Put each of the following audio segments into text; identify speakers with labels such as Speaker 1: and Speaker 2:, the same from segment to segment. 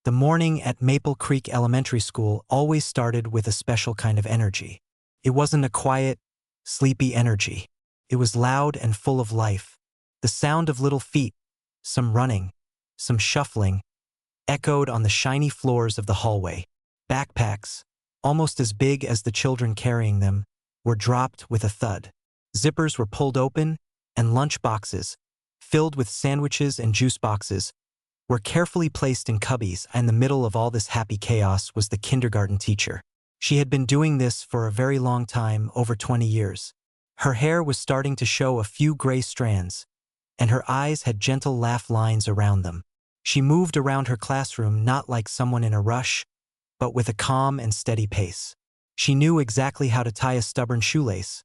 Speaker 1: The morning at Maple Creek Elementary School always started with a special kind of energy. It wasn't a quiet, sleepy energy. It was loud and full of life. The sound of little feet, some running, some shuffling, echoed on the shiny floors of the hallway. Backpacks, almost as big as the children carrying them, were dropped with a thud. Zippers were pulled open, and lunch boxes, filled with sandwiches and juice boxes, were carefully placed in cubbies, and in the middle of all this happy chaos was the kindergarten teacher. She had been doing this for a very long time, over 20 years. Her hair was starting to show a few gray strands, and her eyes had gentle laugh lines around them. She moved around her classroom not like someone in a rush, but with a calm and steady pace. She knew exactly how to tie a stubborn shoelace,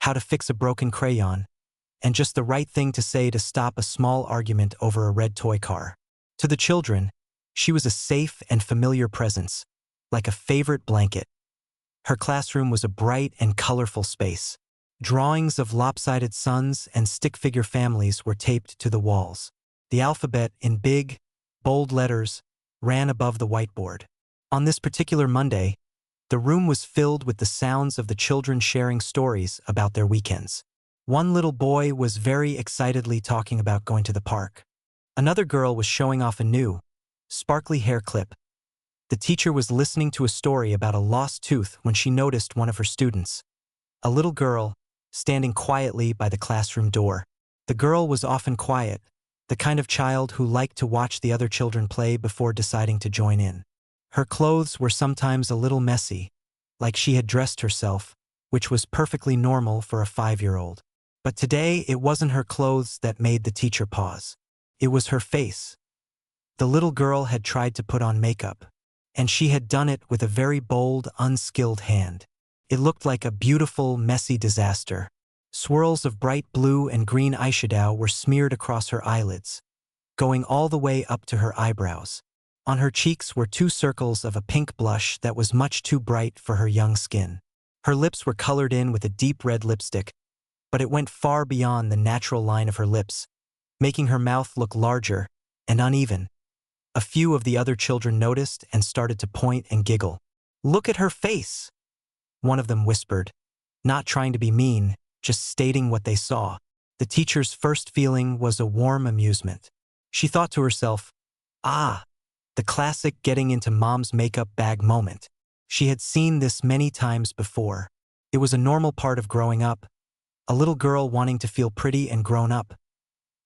Speaker 1: how to fix a broken crayon, and just the right thing to say to stop a small argument over a red toy car. To the children, she was a safe and familiar presence, like a favorite blanket. Her classroom was a bright and colorful space. Drawings of lopsided suns and stick-figure families were taped to the walls. The alphabet, in big, bold letters, ran above the whiteboard. On this particular Monday, the room was filled with the sounds of the children sharing stories about their weekends. One little boy was very excitedly talking about going to the park. Another girl was showing off a new, sparkly hair clip. The teacher was listening to a story about a lost tooth when she noticed one of her students, a little girl, standing quietly by the classroom door. The girl was often quiet, the kind of child who liked to watch the other children play before deciding to join in. Her clothes were sometimes a little messy, like she had dressed herself, which was perfectly normal for a 5-year-old. But today it wasn't her clothes that made the teacher pause. It was her face. The little girl had tried to put on makeup, and she had done it with a very bold, unskilled hand. It looked like a beautiful, messy disaster. Swirls of bright blue and green eyeshadow were smeared across her eyelids, going all the way up to her eyebrows. On her cheeks were 2 circles of a pink blush that was much too bright for her young skin. Her lips were colored in with a deep red lipstick, but it went far beyond the natural line of her lips, making her mouth look larger and uneven. A few of the other children noticed and started to point and giggle. "Look at her face!" one of them whispered, not trying to be mean, just stating what they saw. The teacher's first feeling was a warm amusement. She thought to herself, "Ah, the classic getting into mom's makeup bag moment." She had seen this many times before. It was a normal part of growing up, a little girl wanting to feel pretty and grown up.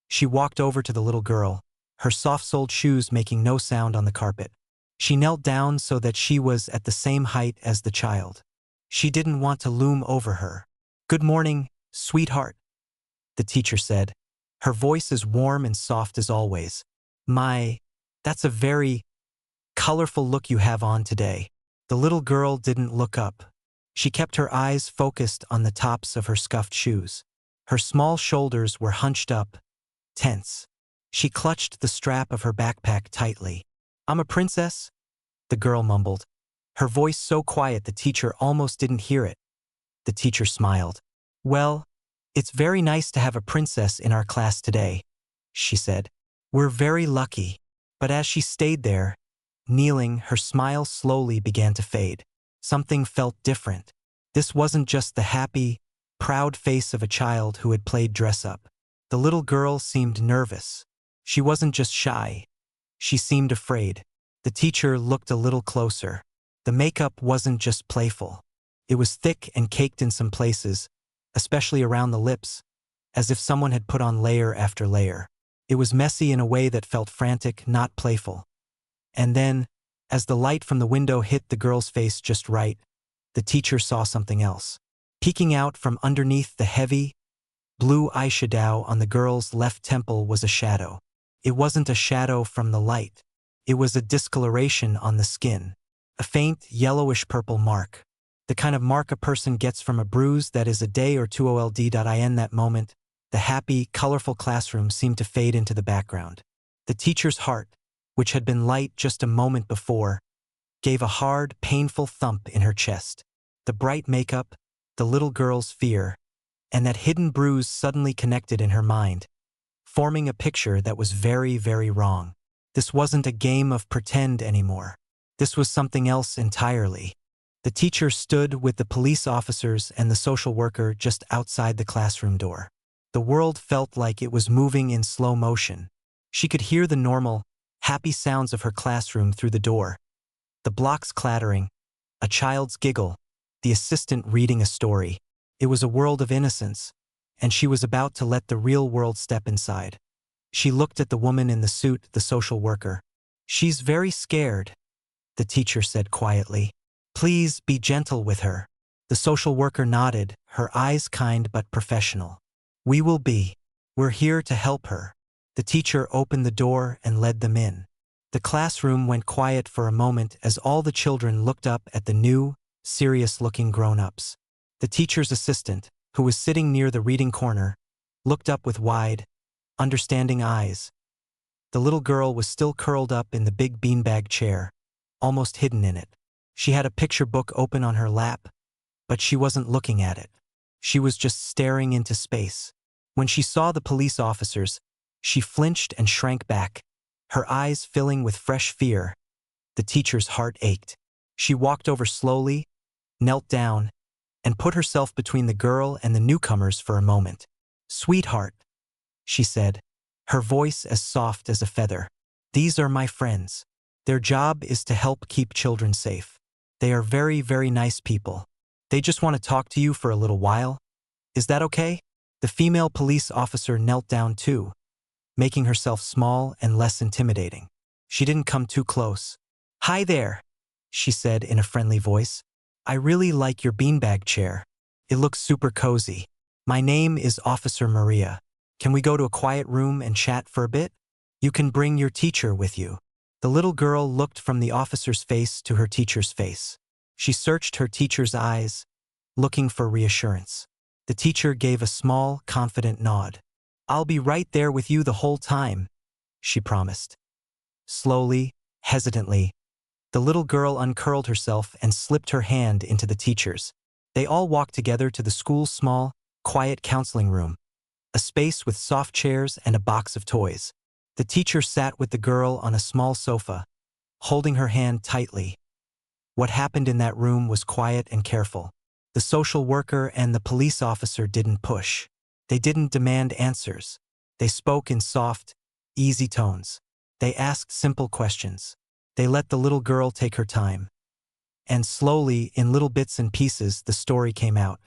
Speaker 1: She walked over to the little girl, her soft-soled shoes making no sound on the carpet. She knelt down so that she was at the same height as the child. She didn't want to loom over her. "Good morning, sweetheart," the teacher said, her voice as warm and soft as always. That's a very colorful look you have on today." The little girl didn't look up. She kept her eyes focused on the tops of her scuffed shoes. Her small shoulders were hunched up, tense. She clutched the strap of her backpack tightly. "I'm a princess," the girl mumbled, her voice so quiet the teacher almost didn't hear it. The teacher smiled. "Well, it's very nice to have a princess in our class today," she said. "We're very lucky." But as she stayed there, kneeling, her smile slowly began to fade. Something felt different. This wasn't just the happy, proud face of a child who had played dress-up. The little girl seemed nervous. She wasn't just shy. She seemed afraid. The teacher looked a little closer. The makeup wasn't just playful. It was thick and caked in some places, especially around the lips, as if someone had put on layer after layer. It was messy in a way that felt frantic, not playful. And then, as the light from the window hit the girl's face just right, the teacher saw something else. Peeking out from underneath the heavy, blue eyeshadow on the girl's left temple was a shadow. It wasn't a shadow from the light. It was a discoloration on the skin. A faint, yellowish-purple mark. The kind of mark a person gets from a bruise that is a day or two old. In that moment, the happy, colorful classroom seemed to fade into the background. The teacher's heart, which had been light just a moment before, gave a hard, painful thump in her chest. The bright makeup, the little girl's fear, and that hidden bruise suddenly connected in her mind, forming a picture that was very, very wrong. This wasn't a game of pretend anymore. This was something else entirely. The teacher stood with the police officers and the social worker just outside the classroom door. The world felt like it was moving in slow motion. She could hear the normal, happy sounds of her classroom through the door. The blocks clattering, a child's giggle, the assistant reading a story. It was a world of innocence, and she was about to let the real world step inside. She looked at the woman in the suit, the social worker. "She's very scared," the teacher said quietly. "Please be gentle with her." The social worker nodded, her eyes kind but professional. "We will be. We're here to help her." The teacher opened the door and led them in. The classroom went quiet for a moment as all the children looked up at the new, serious-looking grown-ups. The teacher's assistant, who was sitting near the reading corner, looked up with wide, understanding eyes. The little girl was still curled up in the big beanbag chair, almost hidden in it. She had a picture book open on her lap, but she wasn't looking at it. She was just staring into space. When she saw the police officers, she flinched and shrank back, her eyes filling with fresh fear. The teacher's heart ached. She walked over slowly, knelt down, and put herself between the girl and the newcomers for a moment. "Sweetheart," she said, her voice as soft as a feather. "These are my friends. Their job is to help keep children safe. They are very, very nice people. They just want to talk to you for a little while. Is that okay?" The female police officer knelt down too, making herself small and less intimidating. She didn't come too close. "Hi there," she said in a friendly voice. "I really like your beanbag chair. It looks super cozy. My name is Officer Maria. Can we go to a quiet room and chat for a bit? You can bring your teacher with you." The little girl looked from the officer's face to her teacher's face. She searched her teacher's eyes, looking for reassurance. The teacher gave a small, confident nod. "I'll be right there with you the whole time," she promised. Slowly, hesitantly, the little girl uncurled herself and slipped her hand into the teacher's. They all walked together to the school's small, quiet counseling room, a space with soft chairs and a box of toys. The teacher sat with the girl on a small sofa, holding her hand tightly. What happened in that room was quiet and careful. The social worker and the police officer didn't push. They didn't demand answers. They spoke in soft, easy tones. They asked simple questions. They let the little girl take her time. And slowly, in little bits and pieces, the story came out.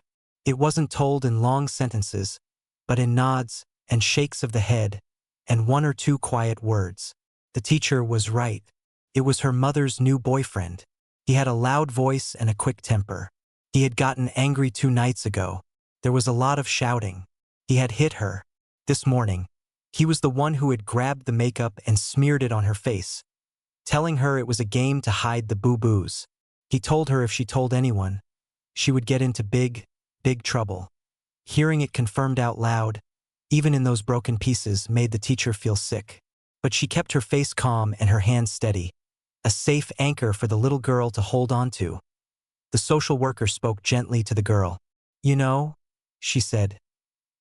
Speaker 1: It wasn't told in long sentences, but in nods and shakes of the head, and one or two quiet words. The teacher was right. It was her mother's new boyfriend. He had a loud voice and a quick temper. He had gotten angry 2 nights ago. There was a lot of shouting. He had hit her. This morning, he was the one who had grabbed the makeup and smeared it on her face, telling her it was a game to hide the boo-boos. He told her if she told anyone, she would get into big, big trouble. Hearing it confirmed out loud, even in those broken pieces, made the teacher feel sick. But she kept her face calm and her hands steady, a safe anchor for the little girl to hold on to. The social worker spoke gently to the girl. "You know," she said,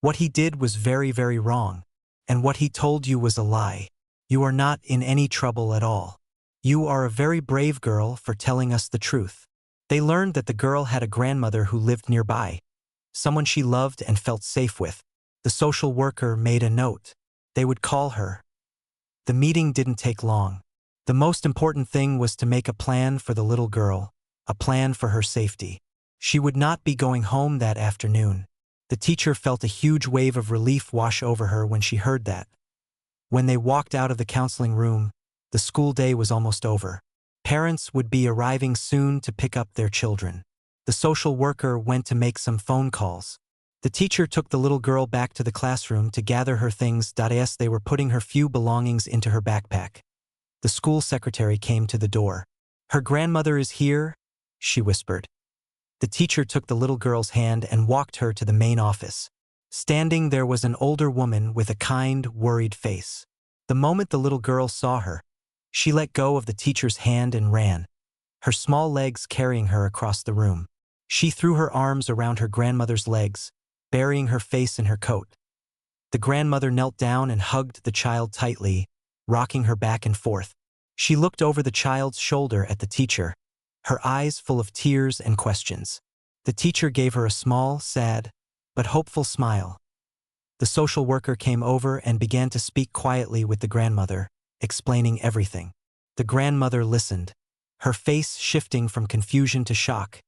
Speaker 1: "what he did was very, very wrong. And what he told you was a lie. You are not in any trouble at all. You are a very brave girl for telling us the truth." They learned that the girl had a grandmother who lived nearby, someone she loved and felt safe with. The social worker made a note. They would call her. The meeting didn't take long. The most important thing was to make a plan for the little girl, a plan for her safety. She would not be going home that afternoon. The teacher felt a huge wave of relief wash over her when she heard that. When they walked out of the counseling room, the school day was almost over. Parents would be arriving soon to pick up their children. The social worker went to make some phone calls. The teacher took the little girl back to the classroom to gather her things. As they were putting her few belongings into her backpack, the school secretary came to the door. "Her grandmother is here," she whispered. The teacher took the little girl's hand and walked her to the main office. Standing there was an older woman with a kind, worried face. The moment the little girl saw her, she let go of the teacher's hand and ran, her small legs carrying her across the room. She threw her arms around her grandmother's legs, burying her face in her coat. The grandmother knelt down and hugged the child tightly, rocking her back and forth. She looked over the child's shoulder at the teacher, her eyes full of tears and questions. The teacher gave her a small, sad, but hopeful smile. The social worker came over and began to speak quietly with the grandmother, explaining everything. The grandmother listened, her face shifting from confusion to shock,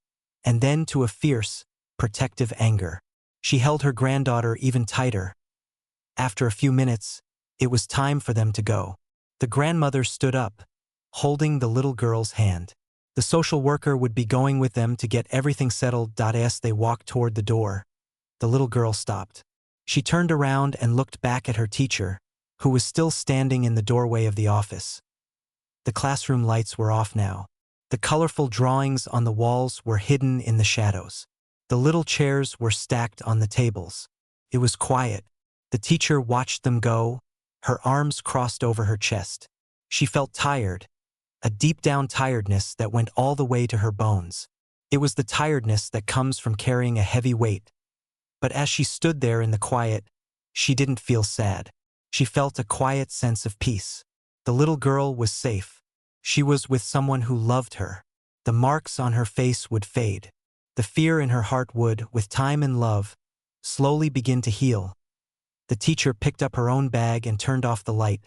Speaker 1: and then to a fierce, protective anger. She held her granddaughter even tighter. After a few minutes, it was time for them to go. The grandmother stood up, holding the little girl's hand. The social worker would be going with them to get everything settled. As they walked toward the door, the little girl stopped. She turned around and looked back at her teacher, who was still standing in the doorway of the office. The classroom lights were off now. The colorful drawings on the walls were hidden in the shadows. The little chairs were stacked on the tables. It was quiet. The teacher watched them go, her arms crossed over her chest. She felt tired, a deep-down tiredness that went all the way to her bones. It was the tiredness that comes from carrying a heavy weight. But as she stood there in the quiet, she didn't feel sad. She felt a quiet sense of peace. The little girl was safe. She was with someone who loved her. The marks on her face would fade. The fear in her heart would, with time and love, slowly begin to heal. The teacher picked up her own bag and turned off the light,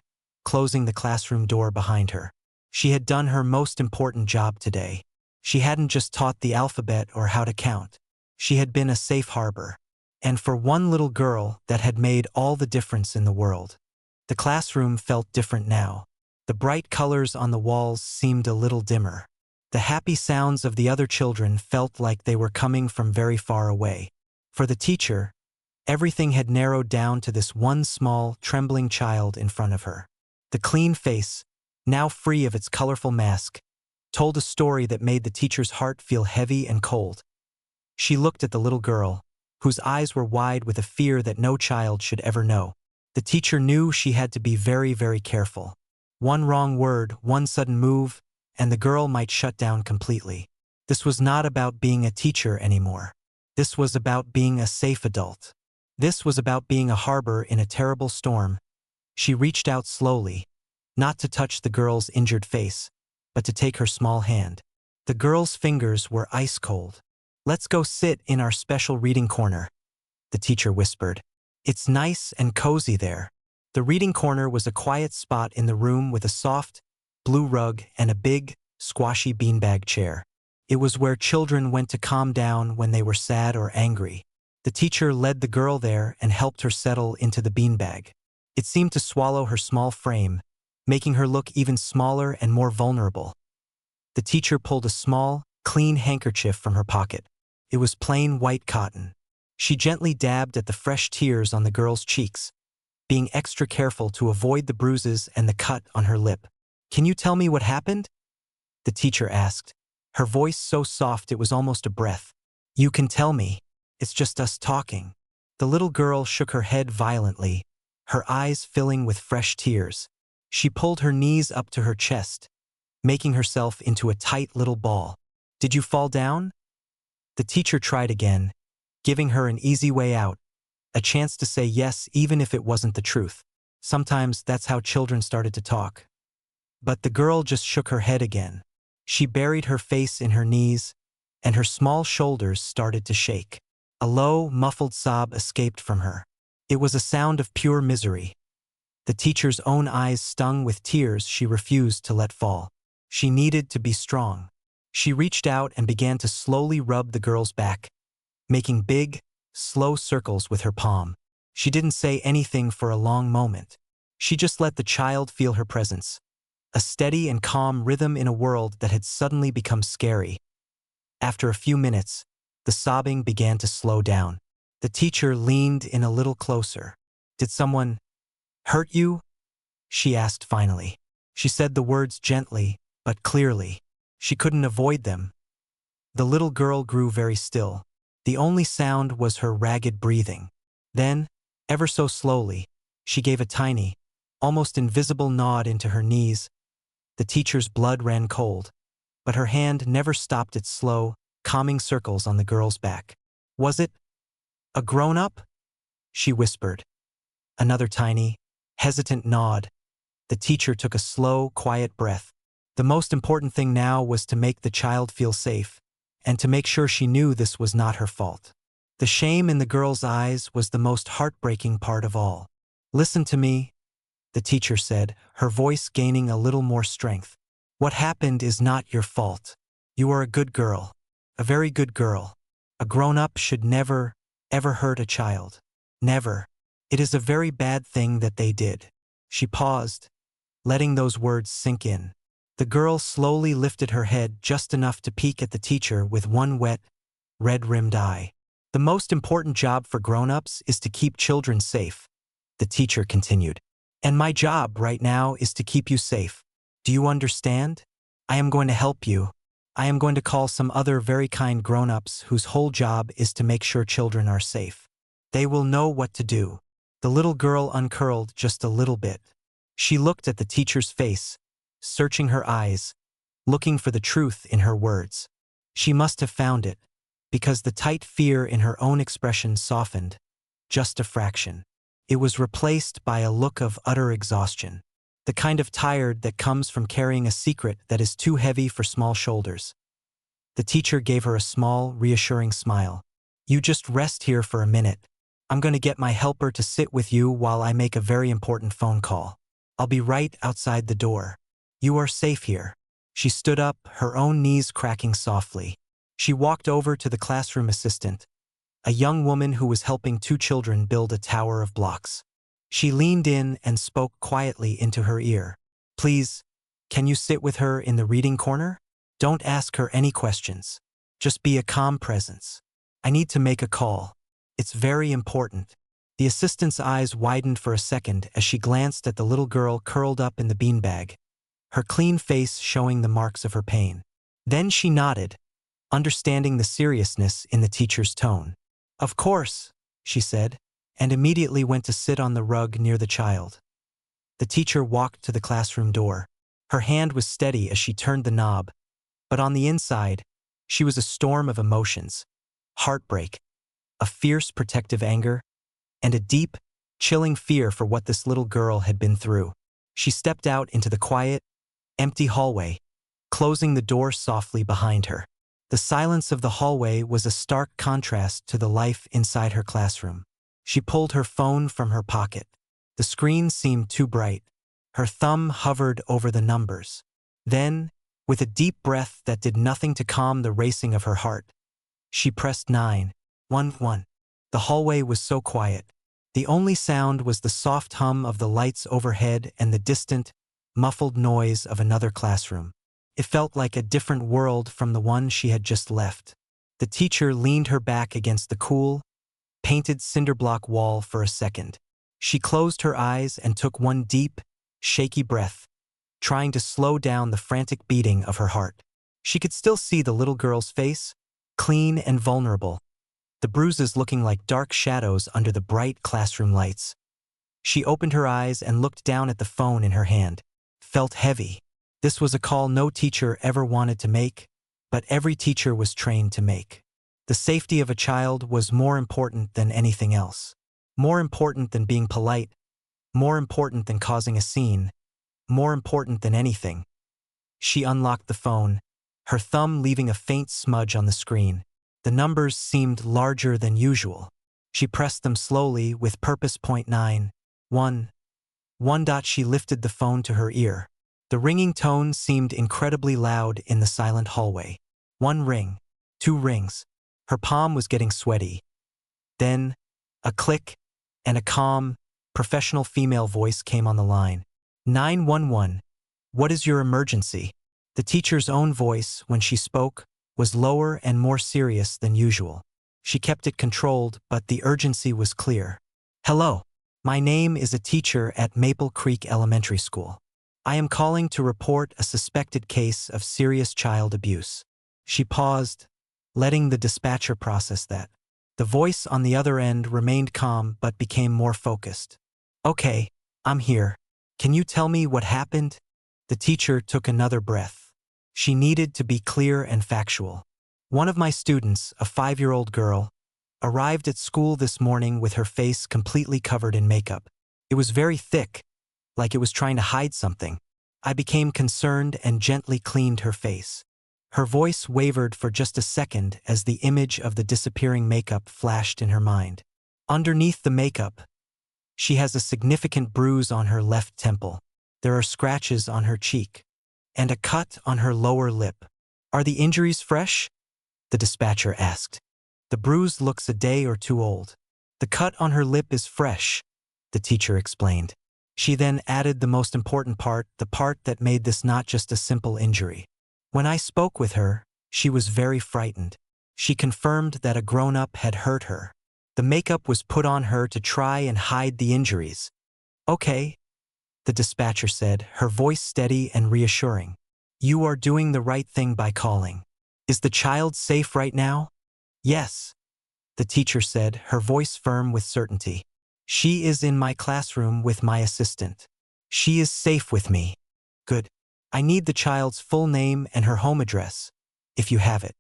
Speaker 1: closing the classroom door behind her. She had done her most important job today. She hadn't just taught the alphabet or how to count. She had been a safe harbor. And for one little girl, that had made all the difference in the world. The classroom felt different now. The bright colors on the walls seemed a little dimmer. The happy sounds of the other children felt like they were coming from very far away. For the teacher, everything had narrowed down to this one small, trembling child in front of her. The clean face, now free of its colorful mask, told a story that made the teacher's heart feel heavy and cold. She looked at the little girl, whose eyes were wide with a fear that no child should ever know. The teacher knew she had to be very, very careful. One wrong word, one sudden move, and the girl might shut down completely. This was not about being a teacher anymore. This was about being a safe adult. This was about being a harbor in a terrible storm. She reached out slowly, not to touch the girl's injured face, but to take her small hand. The girl's fingers were ice cold. "Let's go sit in our special reading corner," the teacher whispered. "It's nice and cozy there." The reading corner was a quiet spot in the room with a soft, blue rug and a big, squashy beanbag chair. It was where children went to calm down when they were sad or angry. The teacher led the girl there and helped her settle into the beanbag. It seemed to swallow her small frame, making her look even smaller and more vulnerable. The teacher pulled a small, clean handkerchief from her pocket. It was plain white cotton. She gently dabbed at the fresh tears on the girl's cheeks, being extra careful to avoid the bruises and the cut on her lip. "Can you tell me what happened?" the teacher asked, her voice so soft it was almost a breath. "You can tell me. It's just us talking." The little girl shook her head violently, her eyes filling with fresh tears. She pulled her knees up to her chest, making herself into a tight little ball. "Did you fall down?" The teacher tried again, giving her an easy way out, a chance to say yes even if it wasn't the truth. Sometimes that's how children started to talk. But the girl just shook her head again. She buried her face in her knees, and her small shoulders started to shake. A low, muffled sob escaped from her. It was a sound of pure misery. The teacher's own eyes stung with tears she refused to let fall. She needed to be strong. She reached out and began to slowly rub the girl's back, making big, slow circles with her palm. She didn't say anything for a long moment. She just let the child feel her presence, a steady and calm rhythm in a world that had suddenly become scary. After a few minutes, the sobbing began to slow down. The teacher leaned in a little closer. "Did someone hurt you?" she asked finally. She said the words gently, but clearly. She couldn't avoid them. The little girl grew very still. The only sound was her ragged breathing. Then, ever so slowly, she gave a tiny, almost invisible nod into her knees. The teacher's blood ran cold, but her hand never stopped its slow, calming circles on the girl's back. "Was it a grown-up?" she whispered. Another tiny, hesitant nod, The teacher took a slow, quiet breath. The most important thing now was to make the child feel safe, and to make sure she knew this was not her fault. The shame in the girl's eyes was the most heartbreaking part of all. "Listen to me," the teacher said, her voice gaining a little more strength. "What happened is not your fault. You are a good girl. A very good girl. A grown-up should never, ever hurt a child. Never. It is a very bad thing that they did." She paused, letting those words sink in. The girl slowly lifted her head just enough to peek at the teacher with one wet, red-rimmed eye. "The most important job for grown-ups is to keep children safe," the teacher continued. "And my job right now is to keep you safe. Do you understand? I am going to help you. I am going to call some other very kind grown-ups whose whole job is to make sure children are safe. They will know what to do." The little girl uncurled just a little bit. She looked at the teacher's face, searching her eyes, looking for the truth in her words. She must have found it, because the tight fear in her own expression softened, just a fraction. It was replaced by a look of utter exhaustion, the kind of tired that comes from carrying a secret that is too heavy for small shoulders. The teacher gave her a small, reassuring smile. "You just rest here for a minute. I'm going to get my helper to sit with you while I make a very important phone call. I'll be right outside the door. You are safe here." She stood up, her own knees cracking softly. She walked over to the classroom assistant, a young woman who was helping two children build a tower of blocks. She leaned in and spoke quietly into her ear. "Please, can you sit with her in the reading corner? Don't ask her any questions. Just be a calm presence. I need to make a call. It's very important." The assistant's eyes widened for a second as she glanced at the little girl curled up in the beanbag, her clean face showing the marks of her pain. Then she nodded, understanding the seriousness in the teacher's tone. "Of course," she said, and immediately went to sit on the rug near the child. The teacher walked to the classroom door. Her hand was steady as she turned the knob, but on the inside, she was a storm of emotions: heartbreak, a fierce protective anger, and a deep, chilling fear for what this little girl had been through. She stepped out into the quiet, empty hallway, closing the door softly behind her. The silence of the hallway was a stark contrast to the life inside her classroom. She pulled her phone from her pocket. The screen seemed too bright. Her thumb hovered over the numbers. Then, with a deep breath that did nothing to calm the racing of her heart, she pressed 911. The hallway was so quiet. The only sound was the soft hum of the lights overhead and the distant, muffled noise of another classroom. It felt like a different world from the one she had just left. The teacher leaned her back against the cool, painted cinderblock wall for a second. She closed her eyes and took one deep, shaky breath, trying to slow down the frantic beating of her heart. She could still see the little girl's face, clean and vulnerable, the bruises looking like dark shadows under the bright classroom lights. She opened her eyes and looked down at the phone in her hand. Felt heavy. This was a call no teacher ever wanted to make, but every teacher was trained to make. The safety of a child was more important than anything else. More important than being polite. More important than causing a scene. More important than anything. She unlocked the phone, her thumb leaving a faint smudge on the screen. The numbers seemed larger than usual. She pressed them slowly with purpose. 911. She lifted the phone to her ear. The ringing tone seemed incredibly loud in the silent hallway. One ring. Two rings. Her palm was getting sweaty. Then, a click, and a calm, professional female voice came on the line. 911. What is your emergency? The teacher's own voice, when she spoke, was lower and more serious than usual. She kept it controlled, but the urgency was clear. Hello. My name is a teacher at Maple Creek Elementary School. I am calling to report a suspected case of serious child abuse. She paused, letting the dispatcher process that. The voice on the other end remained calm but became more focused. Okay, I'm here. Can you tell me what happened? The teacher took another breath. She needed to be clear and factual. One of my students, a 5-year-old girl, arrived at school this morning with her face completely covered in makeup. It was very thick, like it was trying to hide something. I became concerned and gently cleaned her face. Her voice wavered for just a second as the image of the disappearing makeup flashed in her mind. Underneath the makeup, she has a significant bruise on her left temple. There are scratches on her cheek, and a cut on her lower lip. Are the injuries fresh? The dispatcher asked. The bruise looks a day or two old. The cut on her lip is fresh, the teacher explained. She then added the most important part, the part that made this not just a simple injury. When I spoke with her, she was very frightened. She confirmed that a grown-up had hurt her. The makeup was put on her to try and hide the injuries. Okay, the dispatcher said, her voice steady and reassuring. You are doing the right thing by calling. Is the child safe right now? Yes, the teacher said, her voice firm with certainty. She is in my classroom with my assistant. She is safe with me. Good. I need the child's full name and her home address, if you have it.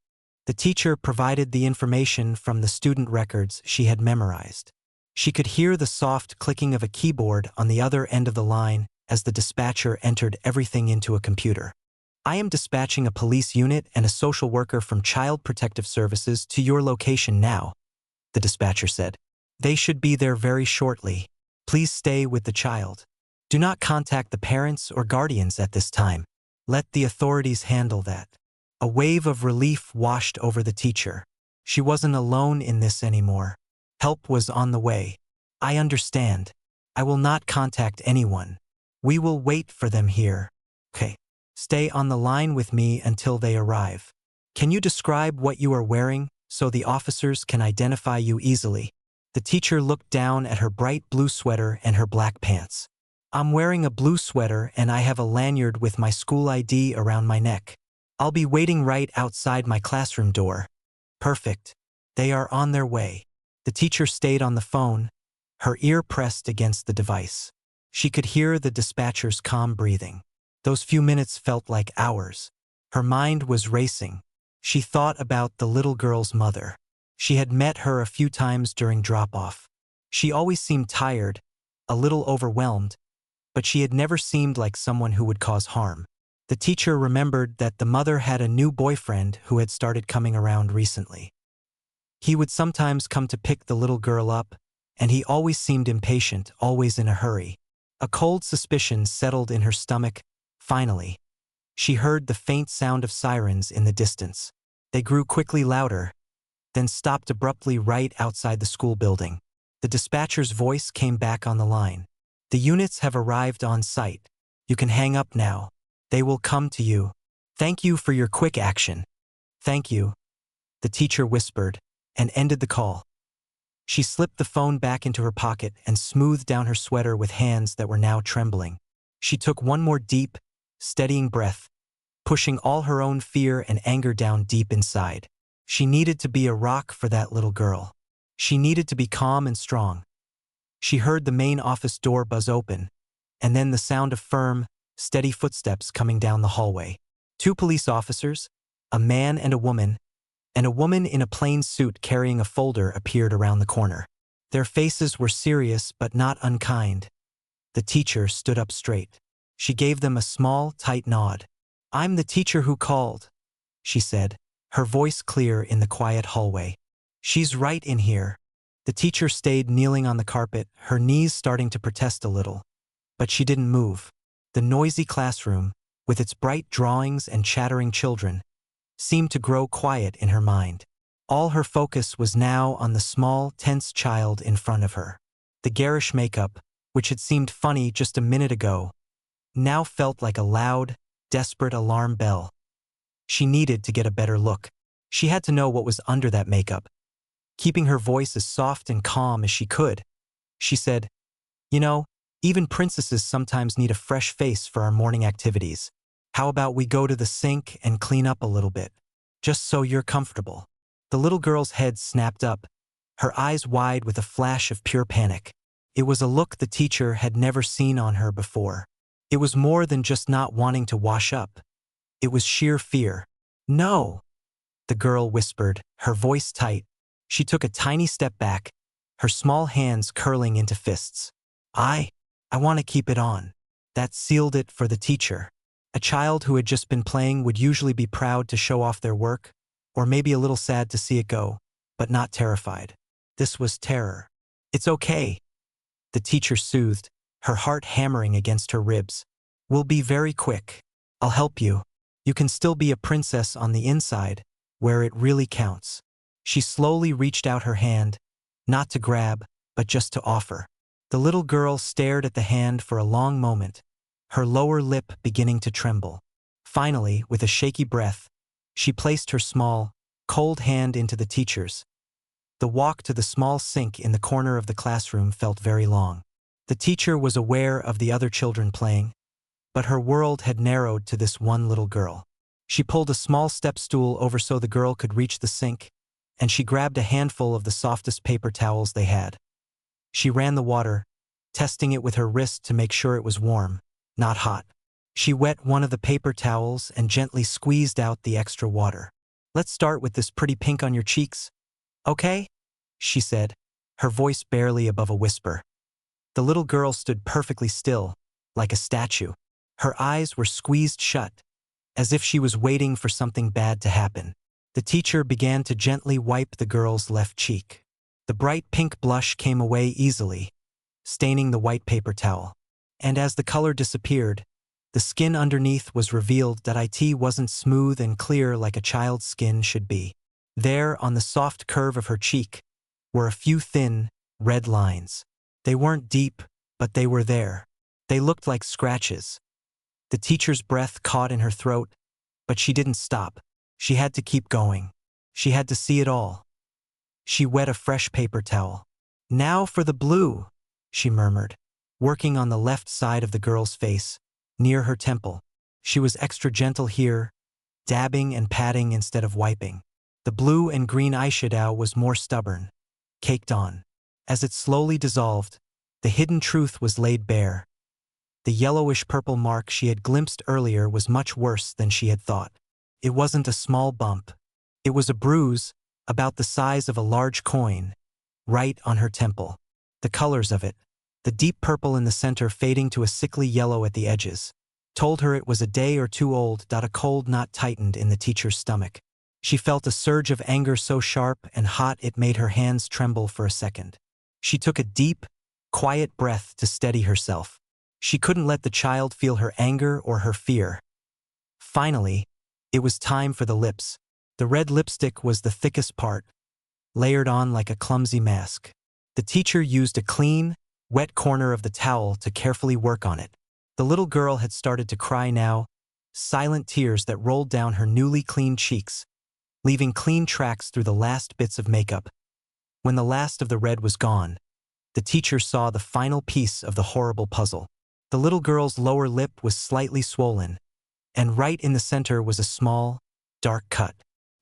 Speaker 1: The teacher provided the information from the student records she had memorized. She could hear the soft clicking of a keyboard on the other end of the line as the dispatcher entered everything into a computer. I am dispatching a police unit and a social worker from Child Protective Services to your location now, the dispatcher said. They should be there very shortly. Please stay with the child. Do not contact the parents or guardians at this time. Let the authorities handle that. A wave of relief washed over the teacher. She wasn't alone in this anymore. Help was on the way. I understand. I will not contact anyone. We will wait for them here. Okay. Stay on the line with me until they arrive. Can you describe what you are wearing so the officers can identify you easily? The teacher looked down at her bright blue sweater and her black pants. I'm wearing a blue sweater and I have a lanyard with my school ID around my neck. I'll be waiting right outside my classroom door. Perfect. They are on their way. The teacher stayed on the phone, her ear pressed against the device. She could hear the dispatcher's calm breathing. Those few minutes felt like hours. Her mind was racing. She thought about the little girl's mother. She had met her a few times during drop-off. She always seemed tired, a little overwhelmed, but she had never seemed like someone who would cause harm. The teacher remembered that the mother had a new boyfriend who had started coming around recently. He would sometimes come to pick the little girl up, and he always seemed impatient, always in a hurry. A cold suspicion settled in her stomach. Finally, she heard the faint sound of sirens in the distance. They grew quickly louder, then stopped abruptly right outside the school building. The dispatcher's voice came back on the line. The units have arrived on site. You can hang up now. They will come to you. Thank you for your quick action. Thank you, the teacher whispered, and ended the call. She slipped the phone back into her pocket and smoothed down her sweater with hands that were now trembling. She took one more deep, steadying breath, pushing all her own fear and anger down deep inside. She needed to be a rock for that little girl. She needed to be calm and strong. She heard the main office door buzz open, and then the sound of firm, steady footsteps coming down the hallway. 2 police officers, a man and a woman in a plain suit carrying a folder appeared around the corner. Their faces were serious but not unkind. The teacher stood up straight. She gave them a small, tight nod. I'm the teacher who called, she said, her voice clear in the quiet hallway. She's right in here. The teacher stayed kneeling on the carpet, her knees starting to protest a little. But she didn't move. The noisy classroom, with its bright drawings and chattering children, seemed to grow quiet in her mind. All her focus was now on the small, tense child in front of her. The garish makeup, which had seemed funny just a minute ago, now felt like a loud, desperate alarm bell. She needed to get a better look. She had to know what was under that makeup. Keeping her voice as soft and calm as she could, she said, You know, even princesses sometimes need a fresh face for our morning activities. How about we go to the sink and clean up a little bit, just so you're comfortable? The little girl's head snapped up, her eyes wide with a flash of pure panic. It was a look the teacher had never seen on her before. It was more than just not wanting to wash up. It was sheer fear. No, the girl whispered, her voice tight. She took a tiny step back, her small hands curling into fists. I want to keep it on. That sealed it for the teacher. A child who had just been playing would usually be proud to show off their work, or maybe a little sad to see it go, but not terrified. This was terror. "It's okay," the teacher soothed, her heart hammering against her ribs. "We'll be very quick. I'll help you. You can still be a princess on the inside, where it really counts." She slowly reached out her hand, not to grab, but just to offer. The little girl stared at the hand for a long moment, her lower lip beginning to tremble. Finally, with a shaky breath, she placed her small, cold hand into the teacher's. The walk to the small sink in the corner of the classroom felt very long. The teacher was aware of the other children playing, but her world had narrowed to this one little girl. She pulled a small step stool over so the girl could reach the sink, and she grabbed a handful of the softest paper towels they had. She ran the water, testing it with her wrist to make sure it was warm, not hot. She wet one of the paper towels and gently squeezed out the extra water. "Let's start with this pretty pink on your cheeks, okay?" she said, her voice barely above a whisper. The little girl stood perfectly still, like a statue. Her eyes were squeezed shut, as if she was waiting for something bad to happen. The teacher began to gently wipe the girl's left cheek. The bright pink blush came away easily, staining the white paper towel. And as the color disappeared, the skin underneath was revealed that it wasn't smooth and clear like a child's skin should be. There, on the soft curve of her cheek, were a few thin, red lines. They weren't deep, but they were there. They looked like scratches. The teacher's breath caught in her throat, but she didn't stop. She had to keep going. She had to see it all. She wet a fresh paper towel. "Now for the blue," she murmured, working on the left side of the girl's face, near her temple. She was extra gentle here, dabbing and patting instead of wiping. The blue and green eyeshadow was more stubborn, caked on. As it slowly dissolved, the hidden truth was laid bare. The yellowish-purple mark she had glimpsed earlier was much worse than she had thought. It wasn't a small bump. It was a bruise, about the size of a large coin, right on her temple. The colors of it, the deep purple in the center fading to a sickly yellow at the edges, told her it was a day or two old. A cold knot tightened in the teacher's stomach. She felt a surge of anger so sharp and hot it made her hands tremble for a second. She took a deep, quiet breath to steady herself. She couldn't let the child feel her anger or her fear. Finally, it was time for the lips. The red lipstick was the thickest part, layered on like a clumsy mask. The teacher used a clean, wet corner of the towel to carefully work on it. The little girl had started to cry now, silent tears that rolled down her newly cleaned cheeks, leaving clean tracks through the last bits of makeup. When the last of the red was gone, the teacher saw the final piece of the horrible puzzle. The little girl's lower lip was slightly swollen, and right in the center was a small, dark cut.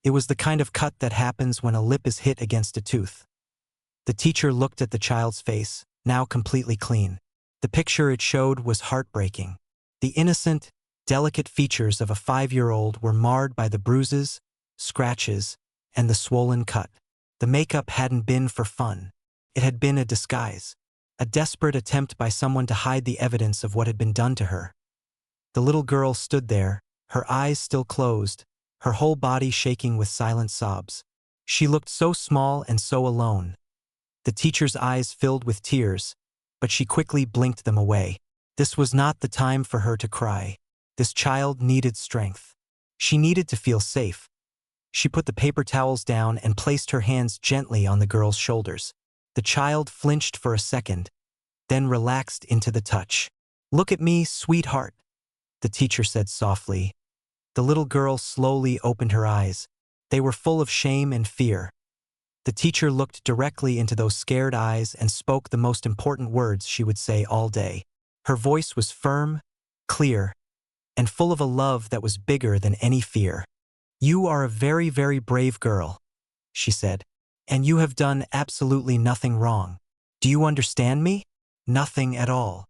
Speaker 1: It was the kind of cut that happens when a lip is hit against a tooth. The teacher looked at the child's face, now completely clean. The picture it showed was heartbreaking. The innocent, delicate features of a 5-year-old were marred by the bruises, scratches, and the swollen cut. The makeup hadn't been for fun. It had been a disguise, a desperate attempt by someone to hide the evidence of what had been done to her. The little girl stood there, her eyes still closed, her whole body shaking with silent sobs. She looked so small and so alone. The teacher's eyes filled with tears, but she quickly blinked them away. This was not the time for her to cry. This child needed strength. She needed to feel safe. She put the paper towels down and placed her hands gently on the girl's shoulders. The child flinched for a second, then relaxed into the touch. "Look at me, sweetheart," the teacher said softly. The little girl slowly opened her eyes. They were full of shame and fear. The teacher looked directly into those scared eyes and spoke the most important words she would say all day. Her voice was firm, clear, and full of a love that was bigger than any fear. "You are a very, very brave girl," she said, "and you have done absolutely nothing wrong. Do you understand me?" "Nothing at all,"